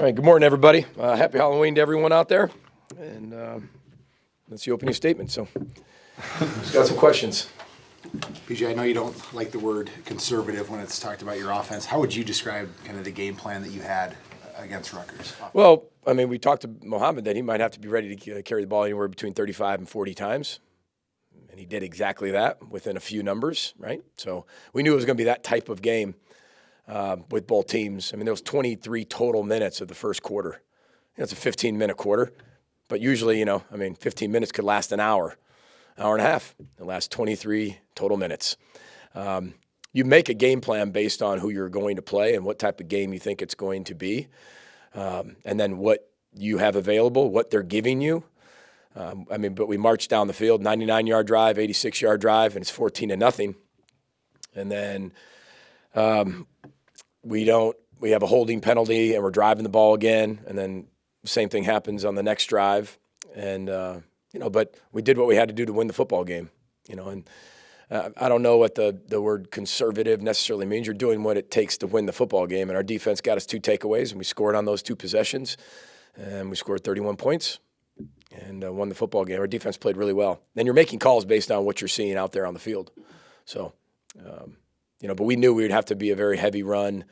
All right, good morning, everybody. Happy Halloween to everyone out there. And that's the opening statement. So, just got some questions. PJ, I know you don't like the word conservative when it's talked about your offense. How would you describe kind of the game plan that you had against Rutgers? Well, I mean, we talked to Mohammed that he might have to be ready to carry the ball anywhere between 35 and 40 times. And he did exactly that within a few numbers, right? So we knew it was going to be that type of game with both teams. I mean, there was 23 total minutes of the first quarter. It's a 15-minute quarter. But usually, 15 minutes could last an hour and a half. It lasts 23 total minutes. You make a game plan based on who you're going to play and what type of game you think it's going to be, and then what you have available, what they're giving you. But we marched down the field, 99-yard drive, 86-yard drive, and it's 14-0. And then we have a holding penalty, and we're driving the ball again, and then the same thing happens on the next drive. And but we did what we had to do to win the football game, and I don't know what the word conservative necessarily means. You're doing what it takes to win the football game, and our defense got us 2 takeaways, and we scored on those 2 possessions, and we scored 31 points and won the football game. Our defense played really well. Then you're making calls based on what you're seeing out there on the field. So, but we knew we would have to be a very heavy run,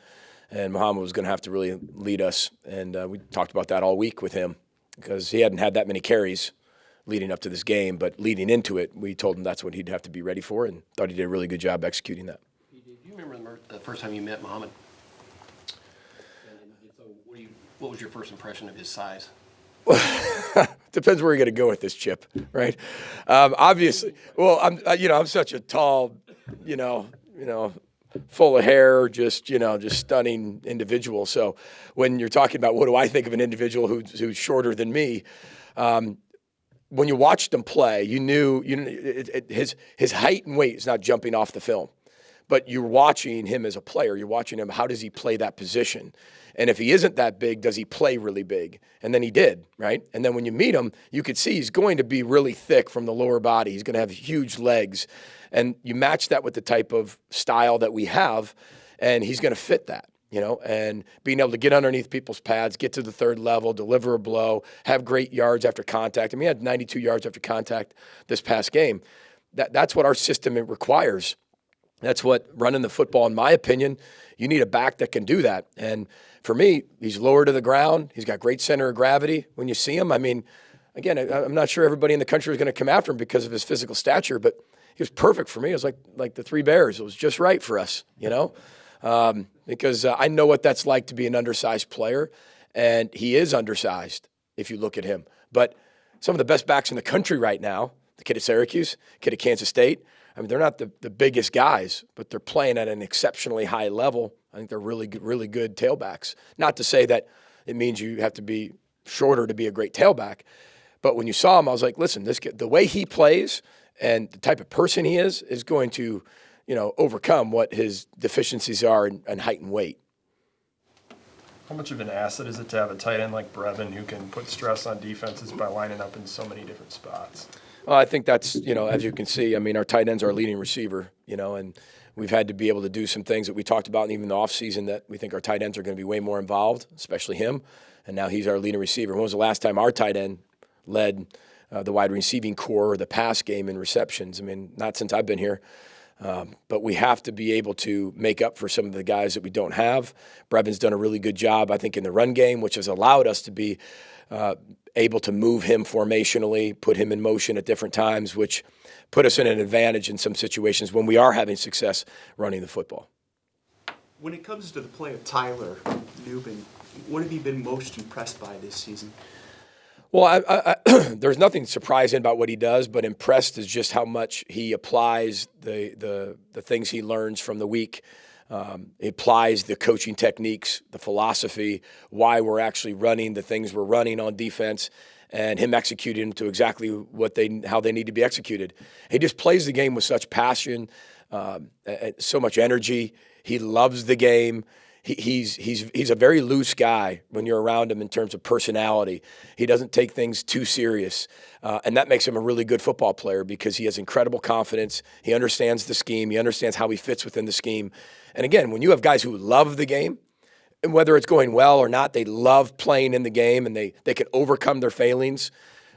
and Muhammad was going to have to really lead us, and we talked about that all week with him because he hadn't had that many carries leading up to this game, but leading into it, we told him that's what he'd have to be ready for, and thought he did a really good job executing that. Do you remember the first time you met Muhammad? And so what was your first impression of his size? Depends where you're going to go with this, Chip, right? Obviously, well, I'm such a tall, full of hair, just stunning individual. So when you're talking about what do I think of an individual who's shorter than me, when you watched him play, you knew his height and weight is not jumping off the film, but you're watching him as a player. You're watching him. How does he play that position? And if he isn't that big, does he play really big? And then he did, right? And then when you meet him, you could see he's going to be really thick from the lower body. He's going to have huge legs. And you match that with the type of style that we have, and he's going to fit that. And being able to get underneath people's pads, get to the third level, deliver a blow, have great yards after contact. I mean, he had 92 yards after contact this past game. That's what our system requires. That's what running the football, in my opinion, you need a back that can do that. And for me, he's lower to the ground. He's got great center of gravity. When you see him, again, I'm not sure everybody in the country is going to come after him because of his physical stature, but he was perfect for me. It was like the 3 Bears. It was just right for us, because I know what that's like to be an undersized player, and he is undersized if you look at him. But some of the best backs in the country right now, the kid at Syracuse, kid at Kansas State, they're not the biggest guys, but they're playing at an exceptionally high level. I think they're really good tailbacks. Not to say that it means you have to be shorter to be a great tailback, but when you saw him, I was like, listen, this kid, the way he plays and the type of person he is going to overcome what his deficiencies are in height and weight. How much of an asset is it to have a tight end like Brevin who can put stress on defenses by lining up in so many different spots? Well, I think that's, as you can see, our tight end's our leading receiver, and we've had to be able to do some things that we talked about even in the offseason that we think our tight ends are going to be way more involved, especially him. And now he's our leading receiver. When was the last time our tight end led the wide receiving core or the pass game in receptions? Not since I've been here. But we have to be able to make up for some of the guys that we don't have. Brevin's done a really good job, I think, in the run game, which has allowed us to be able to move him formationally, put him in motion at different times, which put us in an advantage in some situations when we are having success running the football. When it comes to the play of Tyler Nubin, what have you been most impressed by this season? Well, there's nothing surprising about what he does, but impressed is just how much he applies the things he learns from the week. He applies the coaching techniques, the philosophy, why we're actually running the things we're running on defense, and him executing them to exactly how they need to be executed. He just plays the game with such passion, so much energy. He loves the game. He's a very loose guy when you're around him in terms of personality. He doesn't take things too serious, and that makes him a really good football player because he has incredible confidence. He understands the scheme. He understands how he fits within the scheme. And again, when you have guys who love the game, and whether it's going well or not, they love playing in the game, and they can overcome their failings.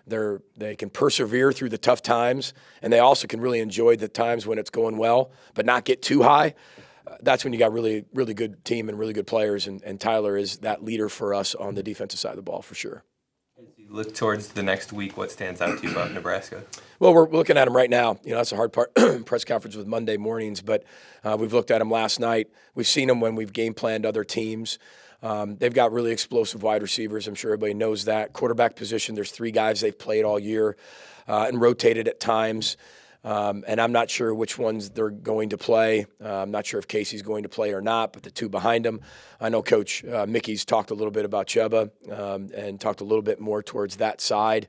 They can persevere through the tough times, and they also can really enjoy the times when it's going well, but not get too high. That's when you got really, really good team and really good players, and Tyler is that leader for us on the defensive side of the ball for sure. As you look towards the next week, what stands out to you about Nebraska? Well, we're looking at them right now. That's the hard part, press conference with Monday mornings, but we've looked at them last night. We've seen them when we've game planned other teams. They've got really explosive wide receivers. I'm sure everybody knows that. Quarterback position, there's 3 guys they've played all year and rotated at times. And I'm not sure which ones they're going to play. I'm not sure if Casey's going to play or not, but the 2 behind him. I know Coach Mickey's talked a little bit about Chuba and talked a little bit more towards that side.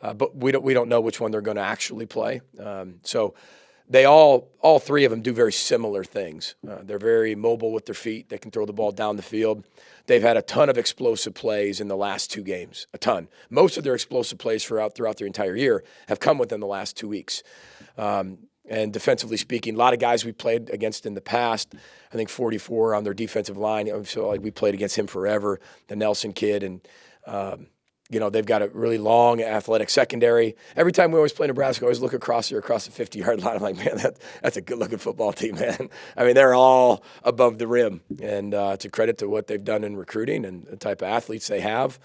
But we don't know which one they're going to actually play. So they all 3 of them do very similar things. They're very mobile with their feet. They can throw the ball down the field. They've had a ton of explosive plays in the last 2 games, a ton. Most of their explosive plays throughout their entire year have come within the last 2 weeks. And defensively speaking, a lot of guys we played against in the past, I think 44 on their defensive line. So like we played against him forever, the Nelson kid, and they've got a really long athletic secondary. Every time we always play Nebraska, I always look across the 50-yard line. I'm like, man, that's a good-looking football team, man. I mean, they're all above the rim, and it's a credit to what they've done in recruiting and the type of athletes they have.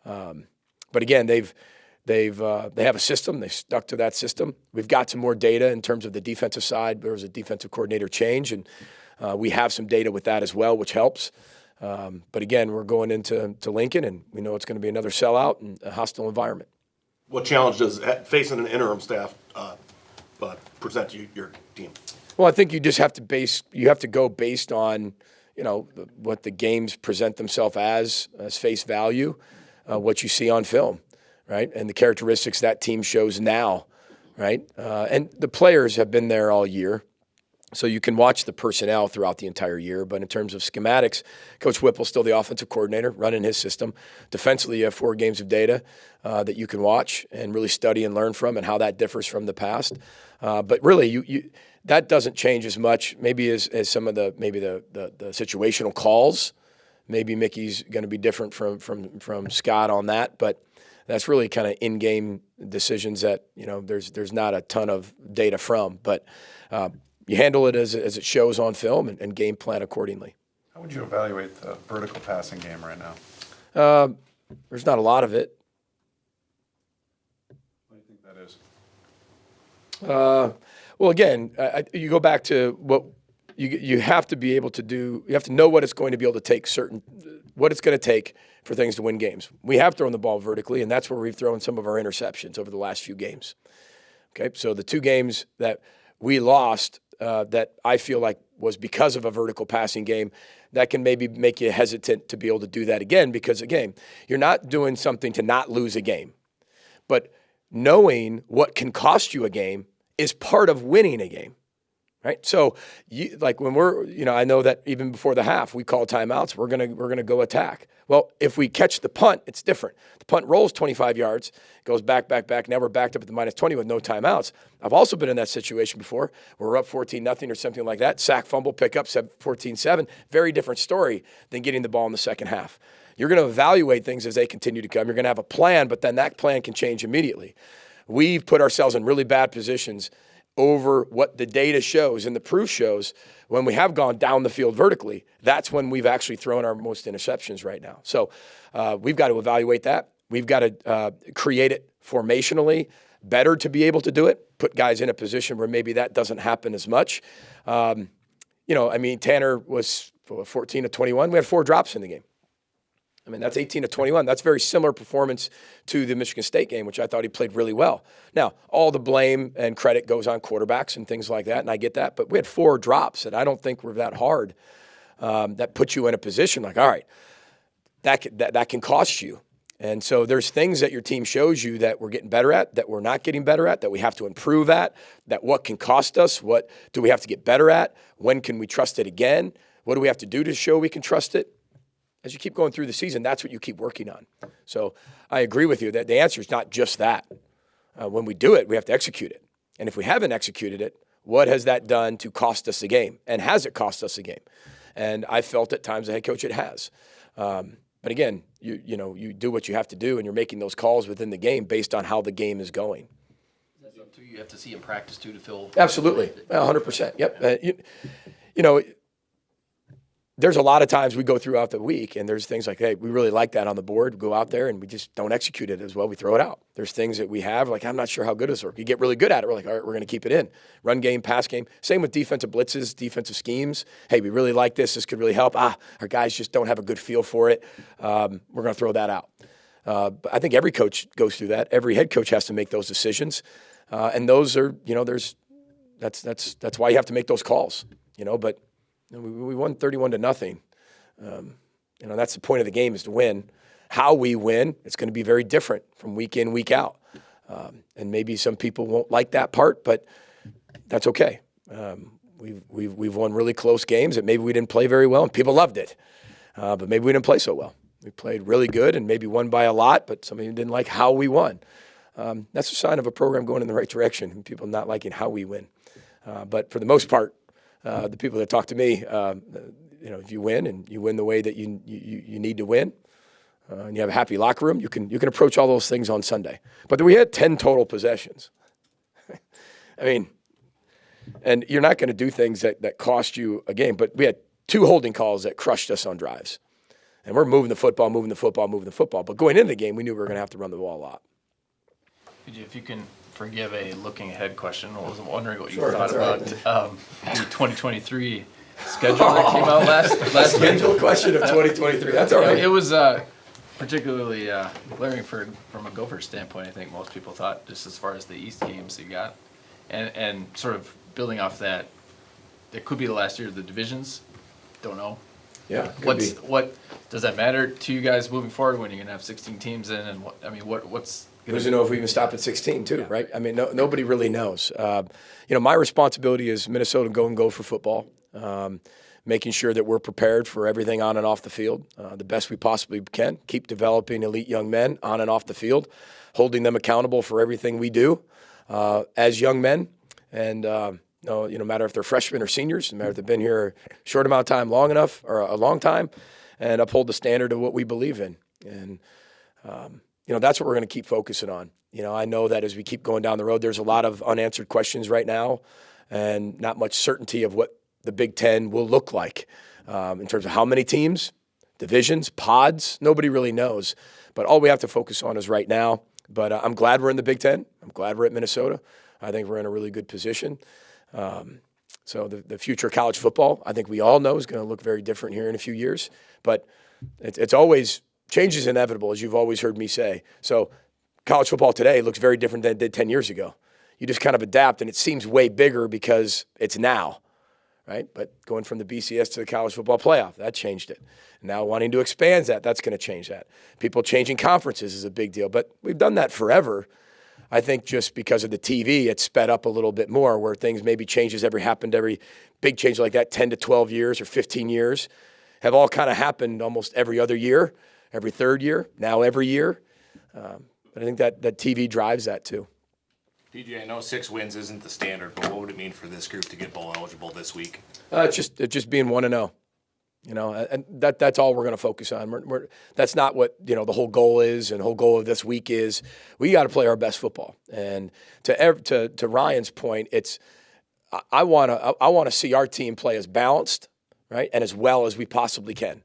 But again, they have a system. They've stuck to that system. We've got some more data in terms of the defensive side. There was a defensive coordinator change, and we have some data with that as well, which helps. But again, we're going into Lincoln, and we know it's going to be another sellout and a hostile environment. What challenge does facing an interim staff present to your team? Well, I think you just have to go based on what the games present themselves as face value, what you see on film, right, and the characteristics that team shows now, right, and the players have been there all year. So you can watch the personnel throughout the entire year, but in terms of schematics, Coach Whipple's still the offensive coordinator running his system. Defensively, you have 4 games of data that you can watch and really study and learn from, and how that differs from the past. But really, you that doesn't change as much. Maybe as some of the situational calls. Maybe Mickey's going to be different from Scott on that, but that's really kind of in-game decisions that there's not a ton of data from, but. You handle it as it shows on film and game plan accordingly. How would you evaluate the vertical passing game right now? There's not a lot of it. What do you think that is? Well, again, you go back to what you have to be able to do. You have to know what it's going to be able to take what it's going to take for things to win games. We have thrown the ball vertically, and that's where we've thrown some of our interceptions over the last few games. Okay, so the 2 games that we lost that I feel like was because of a vertical passing game, that can maybe make you hesitant to be able to do that again, because, again, you're not doing something to not lose a game. But knowing what can cost you a game is part of winning a game, right? So, when we're, I know that even before the half, we call timeouts. We're gonna go attack. Well, if we catch the punt, it's different. The punt rolls 25 yards, goes back. Now we're backed up at the -20 with no timeouts. I've also been in that situation before. We're up 14-0 or something like that. Sack, fumble, pick up 14-7. Very different story than getting the ball in the second half. You're going to evaluate things as they continue to come. You're going to have a plan, but then that plan can change immediately. We've put ourselves in really bad positions over what the data shows and the proof shows. When we have gone down the field vertically, that's when we've actually thrown our most interceptions right now. So we've got to evaluate that. We've got to create it formationally better to be able to do it, put guys in a position where maybe that doesn't happen as much. Tanner was 14 of 21. We had 4 drops in the game. That's 18 of 21. That's very similar performance to the Michigan State game, which I thought he played really well. Now, all the blame and credit goes on quarterbacks and things like that, and I get that. But we had 4 drops that I don't think were that hard. That put you in a position like, all right, that can cost you. And so there's things that your team shows you that we're getting better at, that we're not getting better at, that we have to improve at, that what can cost us, what do we have to get better at, when can we trust it again, what do we have to do to show we can trust it? As you keep going through the season, that's what you keep working on. So I agree with you that the answer is not just that. When we do it, we have to execute it. And if we haven't executed it, what has that done to cost us a game? And has it cost us a game? And I felt at times the head coach it has. But again, you do what you have to do, and you're making those calls within the game based on how the game is going. That's up to you. You have to see in practice too to feel. Absolutely, 100%. Yep. You know, there's a lot of times we go throughout the week, and there's things like, hey, we really like that on the board. We go out there, and we just don't execute it as well. We throw it out. There's things that we have, like, I'm not sure how good this works. You get really good at it. We're like, all right, we're going to keep it in. Run game, pass game. Same with defensive blitzes, defensive schemes. Hey, we really like this. This could really help. Our guys just don't have a good feel for it. We're going to throw that out. But I think every coach goes through that. Every head coach has to make those decisions. And those are, that's why you have to make those calls, but we won 31-0. That's the point of the game, is to win. How we win, it's going to be very different from week in, week out. And maybe some people won't like that part, but that's okay. We've won really close games that maybe we didn't play very well, and people loved it. But maybe we didn't play so well. We played really good and maybe won by a lot, but some of you didn't like how we won. That's a sign of a program going in the right direction, and people not liking how we win. But for the most part, the people that talk to me, if you win and you win the way that you need to win, and you have a happy locker room, you can approach all those things on Sunday. But we had 10 total possessions. I mean, and you're not going to do things that cost you a game, but we had 2 holding calls that crushed us on drives. And we're moving the football. But going into the game, we knew we were going to have to run the ball a lot. If you can forgive a looking ahead question, I was wondering what you Sure, thought that's about the 2023 schedule that came out last week. Schedule question of 2023. That's all right. It was particularly glaring from a Gophers standpoint. I think most people thought, just as far as the East games you got, and sort of building off that, it could be the last year of the divisions. Don't know. Yeah. What does that matter to you guys moving forward when you're gonna have 16 teams in? And what's Who doesn't know if we even stop at 16 too, right? I mean, nobody really knows. My responsibility is Minnesota go for football, making sure that we're prepared for everything on and off the field, the best we possibly can. Keep developing elite young men on and off the field, holding them accountable for everything we do as young men, and no matter if they're freshmen or seniors, no matter if they've been here a short amount of time, long enough, or a long time, and uphold the standard of what we believe in. And that's what we're going to keep focusing on. I know that as we keep going down the road, there's a lot of unanswered questions right now and not much certainty of what the Big Ten will look like in terms of how many teams, divisions, pods. Nobody really knows. But all we have to focus on is right now. But I'm glad we're in the Big Ten. I'm glad we're at Minnesota. I think we're in a really good position. So the future of college football, I think we all know, is going to look very different here in a few years. But it's always – change is inevitable, as you've always heard me say. So college football today looks very different than it did 10 years ago. You just kind of adapt, and it seems way bigger because it's now, right? But going from the BCS to the college football playoff, that changed it. Now wanting to expand that's going to change that. People changing conferences is a big deal, but we've done that forever. I think just because of the TV, it's sped up a little bit more, where things maybe happened every big change like that, 10 to 12 years or 15 years, have all kind of happened almost every other year. Every third year, now every year. But I think that TV drives that too. PJ, I know 6 wins isn't the standard, but what would it mean for this group to get bowl eligible this week? It's just being 1-0. And that's all we're going to focus on. That's not what the whole goal is, and the whole goal of this week is. We got to play our best football. And to Ryan's point, it's I want to see our team play as balanced, right, and as well as we possibly can.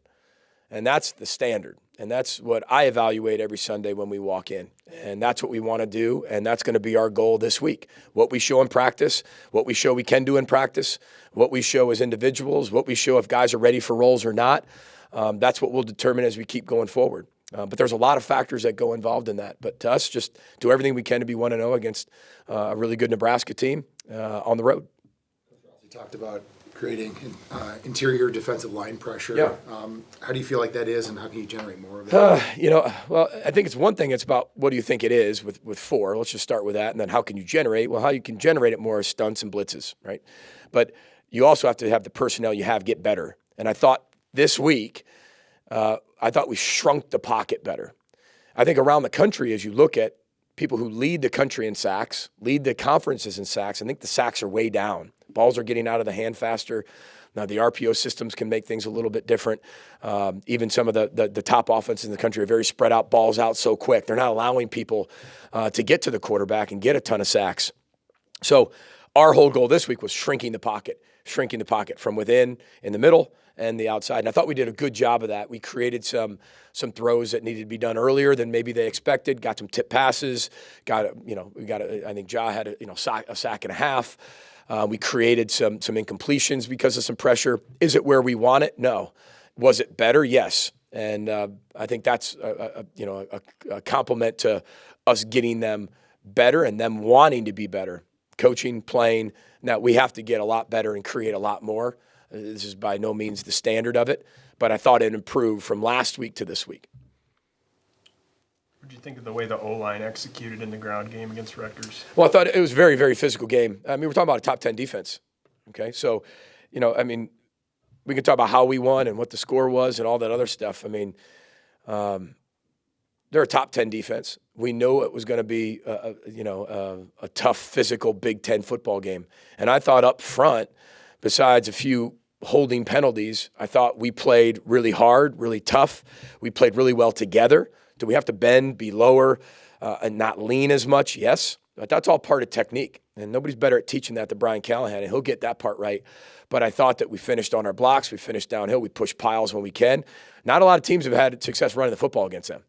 And that's the standard. And that's what I evaluate every Sunday when we walk in. And that's what we want to do, and that's going to be our goal this week. What we show in practice, what we show we can do in practice, what we show as individuals, what we show if guys are ready for roles or not, that's what we'll determine as we keep going forward. But there's a lot of factors that go involved in that. But to us, just do everything we can to be 1-0 against a really good Nebraska team on the road. You talked about creating interior defensive line pressure. Yeah. How do you feel like that is, and how can you generate more of it? Well, I think it's one thing. It's about what do you think it is with 4. Let's just start with that. And then how can you generate? Well, how you can generate it more is stunts and blitzes, right? But you also have to have the personnel you have get better. And I thought this week, we shrunk the pocket better. I think around the country, as you look at people who lead the country in sacks, lead the conferences in sacks, I think the sacks are way down. Balls are getting out of the hand faster. Now, the RPO systems can make things a little bit different. Even some of the top offenses in the country are very spread out, balls out so quick. They're not allowing people to get to the quarterback and get a ton of sacks. So our whole goal this week was shrinking the pocket from within, in the middle, and the outside. And I thought we did a good job of that. We created some throws that needed to be done earlier than maybe they expected, got some tip passes, I think Ja had a sack and a half. We created some incompletions because of some pressure. Is it where we want it? No. Was it better? Yes. And I think that's a compliment to us getting them better and them wanting to be better. Coaching, playing. Now we have to get a lot better and create a lot more. This is by no means the standard of it, but I thought it improved from last week to this week. What did you think of the way the O-line executed in the ground game against Rutgers? Well, I thought it was a very, very physical game. I mean, we're talking about a top 10 defense. Okay, so, we can talk about how we won and what the score was and all that other stuff. I mean, they're a top 10 defense. We know it was going to be, a tough, physical Big Ten football game. And I thought up front, besides a few holding penalties, I thought we played really hard, really tough. We played really well together. Do we have to bend, be lower, and not lean as much? Yes, but that's all part of technique. And nobody's better at teaching that than Brian Callahan, and he'll get that part right. But I thought that we finished on our blocks, we finished downhill, we pushed piles when we can. Not a lot of teams have had success running the football against them.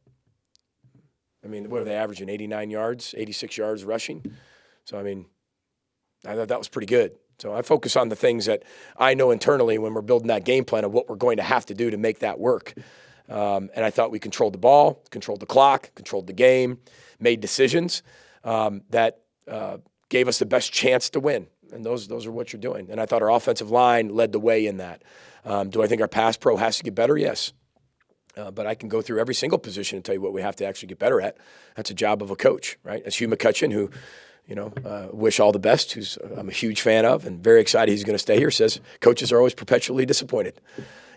I mean, what are they averaging, 89 yards, 86 yards rushing? So, I thought that was pretty good. So I focus on the things that I know internally when we're building that game plan of what we're going to have to do to make that work. And I thought we controlled the ball, controlled the clock, controlled the game, made decisions that gave us the best chance to win. And those are what you're doing. And I thought our offensive line led the way in that. Do I think our pass pro has to get better? Yes. But I can go through every single position and tell you what we have to actually get better at. That's a job of a coach, right? As Hugh McCutcheon, who wish all the best, who's I'm a huge fan of and very excited he's going to stay here, says coaches are always perpetually disappointed.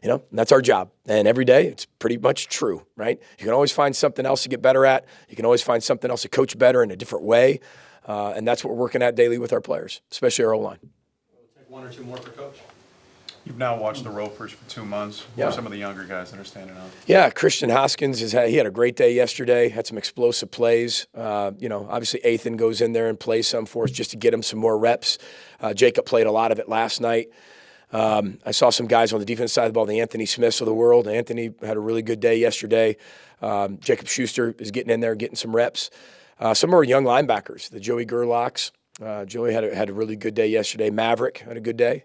And that's our job. And every day it's pretty much true, right? You can always find something else to get better at. You can always find something else to coach better in a different way. And that's what we're working at daily with our players, especially our O-line. We'll take one or two more for Coach. You've now watched the Ropers for 2 months. Who Yeah. are some of the younger guys that are standing out? Yeah, Christian Hoskins he had a great day yesterday. Had some explosive plays. Obviously Athan goes in there and plays some for us just to get him some more reps. Jacob played a lot of it last night. I saw some guys on the defense side of the ball, the Anthony Smiths of the world. Anthony had a really good day yesterday. Jacob Schuster is getting in there, getting some reps. Some of our young linebackers, the Joey Gerlachs. Joey had a really good day yesterday. Maverick had a good day.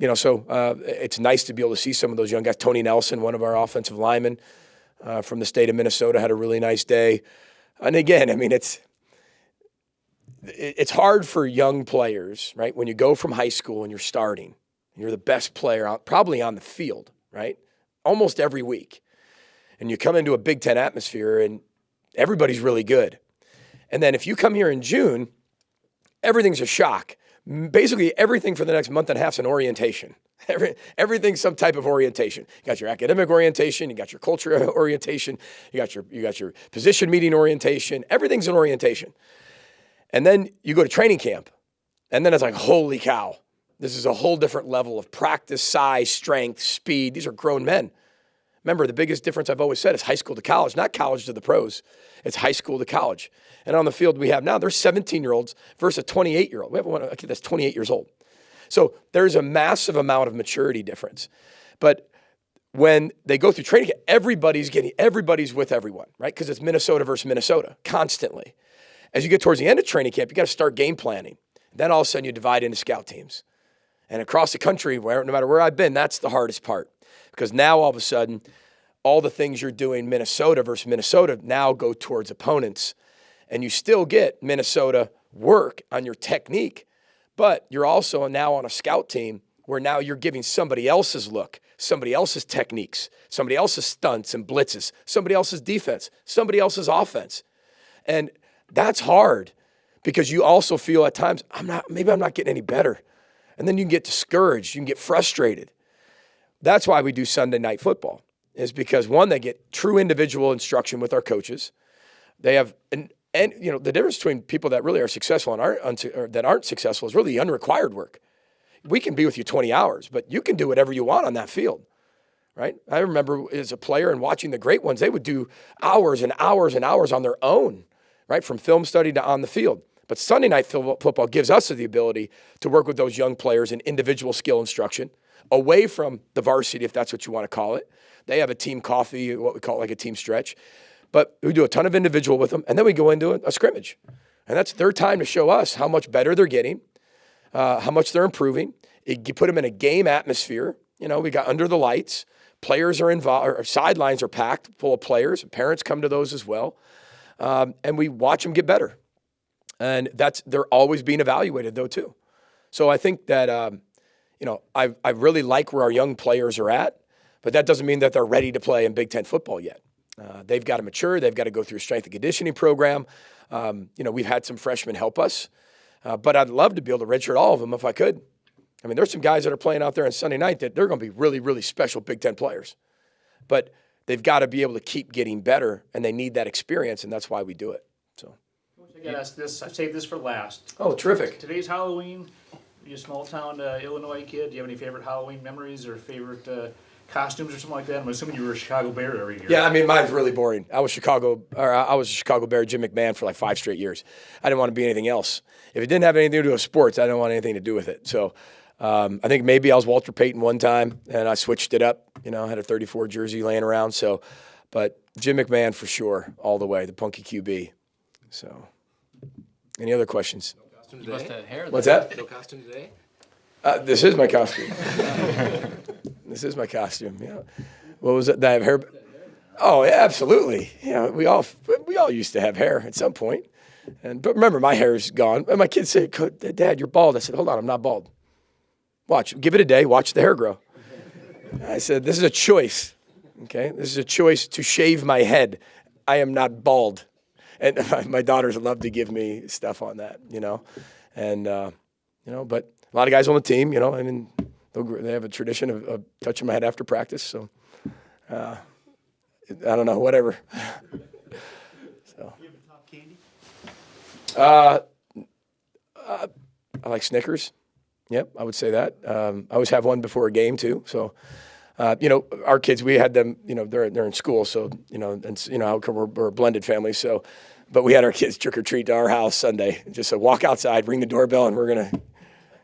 It's nice to be able to see some of those young guys. Tony Nelson, one of our offensive linemen from the state of Minnesota, had a really nice day. And again, it's hard for young players, right? When you go from high school and you're starting, you're the best player out, probably on the field, right? Almost every week. And you come into a Big Ten atmosphere and everybody's really good. And then if you come here in June, everything's a shock. Basically, everything for the next month and a half is an orientation. Everything's some type of orientation. You got your academic orientation, you got your culture orientation, you got your position meeting orientation. Everything's an orientation. And then you go to training camp, and then it's like, holy cow, this is a whole different level of practice, size, strength, speed. These are grown men. Remember, the biggest difference I've always said is high school to college, not college to the pros. It's high school to college. And on the field we have now, there's 17-year-olds versus a 28-year-old. We have a kid that's 28 years old. So there's a massive amount of maturity difference. But when they go through training camp, everybody's with everyone, right? Because it's Minnesota versus Minnesota constantly. As you get towards the end of training camp, you got to start game planning. Then all of a sudden you divide into scout teams. And across the country, no matter where I've been, that's the hardest part. Because now all of a sudden, all the things you're doing Minnesota versus Minnesota now go towards opponents. And you still get Minnesota work on your technique, but you're also now on a scout team where now you're giving somebody else's look, somebody else's techniques, somebody else's stunts and blitzes, somebody else's defense, somebody else's offense. And that's hard because you also feel at times, maybe I'm not getting any better. And then you can get discouraged, you can get frustrated. That's why we do Sunday night football, is because one, they get true individual instruction with our coaches. They have, and the difference between people that really are successful and that aren't successful is really the unrequired work. we can be with you 20 hours, but you can do whatever you want on that field, right? I remember as a player and watching the great ones, they would do hours and hours and hours on their own, right? From film study to on the field. But Sunday night football gives us the ability to work with those young players in individual skill instruction, away from the varsity, if that's what you want to call it. They have a team coffee, what we call like a team stretch. But we do a ton of individual with them, and then we go into a scrimmage. And that's their time to show us how much better they're getting, how much they're improving. You put them in a game atmosphere. You know, we got under the lights. Players are involved, or sidelines are packed full of players. Parents come to those as well. And we watch them get better. And they're always being evaluated, though, too. So I think that, I really like where our young players are at, but that doesn't mean that they're ready to play in Big Ten football yet. They've got to mature. They've got to go through a strength and conditioning program. We've had some freshmen help us, but I'd love to be able to redshirt all of them if I could. I mean, there's some guys that are playing out there on Sunday night that they're going to be really, really special Big Ten players. But they've got to be able to keep getting better, and they need that experience, and that's why we do it. So. I got asked this. I saved this for last. Oh, terrific. Today's Halloween. You're a small town Illinois kid. Do you have any favorite Halloween memories or favorite costumes or something like that? I'm assuming you were a Chicago Bear every year. Yeah, I mean, mine's really boring. I was a Chicago Bear, Jim McMahon, for like 5 straight years. I didn't want to be anything else. If it didn't have anything to do with sports, I didn't want anything to do with it. So I think maybe I was Walter Payton one time, and I switched it up. I had a 34 jersey laying around. So, but Jim McMahon for sure, all the way, the punky QB. So, any other questions? You must have hair. What's that? No costume today? This is my costume. This is my costume. Yeah. What was it? Did I have hair? Oh, yeah, absolutely. Yeah, we all used to have hair at some point. But remember, my hair's gone. And my kids say, "Dad, you're bald." I said, "Hold on, I'm not bald. Watch. Give it a day. Watch the hair grow." I said, "This is a choice. Okay, this is a choice to shave my head. I am not bald." And my daughters love to give me stuff on that, And, but a lot of guys on the team, they have a tradition of touching my head after practice. So, I don't know, whatever. So. You have a top candy? I like Snickers. Yep, I would say that. I always have one before a game, too. So, our kids, we had them, they're in school. So, we're a blended family. So, but we had our kids trick or treat to our house Sunday. Just walk outside, ring the doorbell, and we're gonna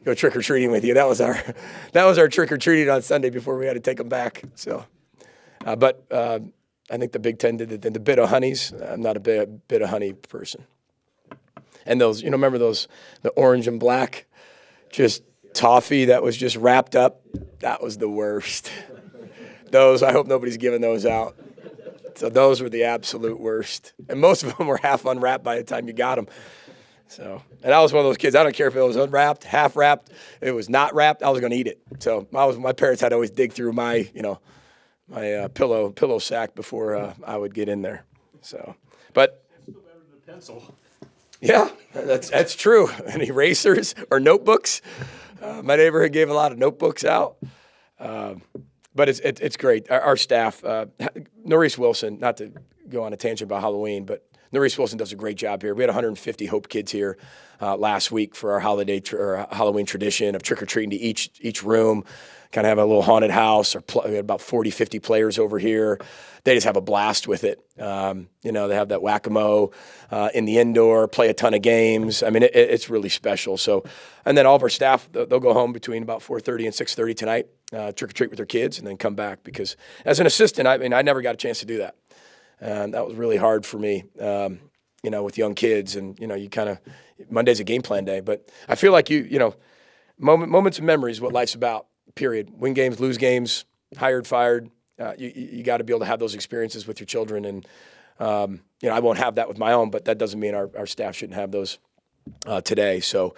go trick or treating with you. That was our trick or treating on Sunday before we had to take them back. So, but I think the Big Ten did the bit of honeys. I'm not a bit of honey person. And those, remember those, the orange and black, just toffee that was just wrapped up. That was the worst. Those, I hope nobody's giving those out. So those were the absolute worst. And most of them were half unwrapped by the time you got them. So, and I was one of those kids, I don't care if it was unwrapped, half wrapped, if it was not wrapped, I was going to eat it. So my parents had to always dig through my, my pillow sack before I would get in there. So, but Still better than a pencil. yeah, that's true. And erasers or notebooks. My neighborhood gave a lot of notebooks out. But it's great. Our staff, Norris Wilson, not to go on a tangent about Halloween, but Norris Wilson does a great job here. We had 150 Hope kids here last week for our Halloween tradition of trick-or-treating to each room, kind of have a little haunted house. We had about 40, 50 players over here. They just have a blast with it. They have that whack-a-mole in the indoor, play a ton of games. I mean, it's really special. So, and then all of our staff, they'll go home between about 4:30 and 6:30 tonight, trick-or-treat with their kids, and then come back. Because as an assistant, I never got a chance to do that. And that was really hard for me, with young kids. And, you kind of, Monday's a game plan day. But I feel like moments of memory is what life's about, period. Win games, lose games, hired, fired. You got to be able to have those experiences with your children. And, I won't have that with my own, but that doesn't mean our staff shouldn't have those today. So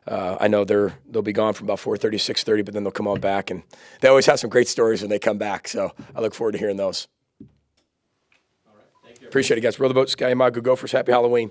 I know they'll be gone from about 4:30, 6:30, but then they'll come on back. And they always have some great stories when they come back. So I look forward to hearing those. Appreciate it, guys. Row the boat, Sky Go Gophers. Happy Halloween.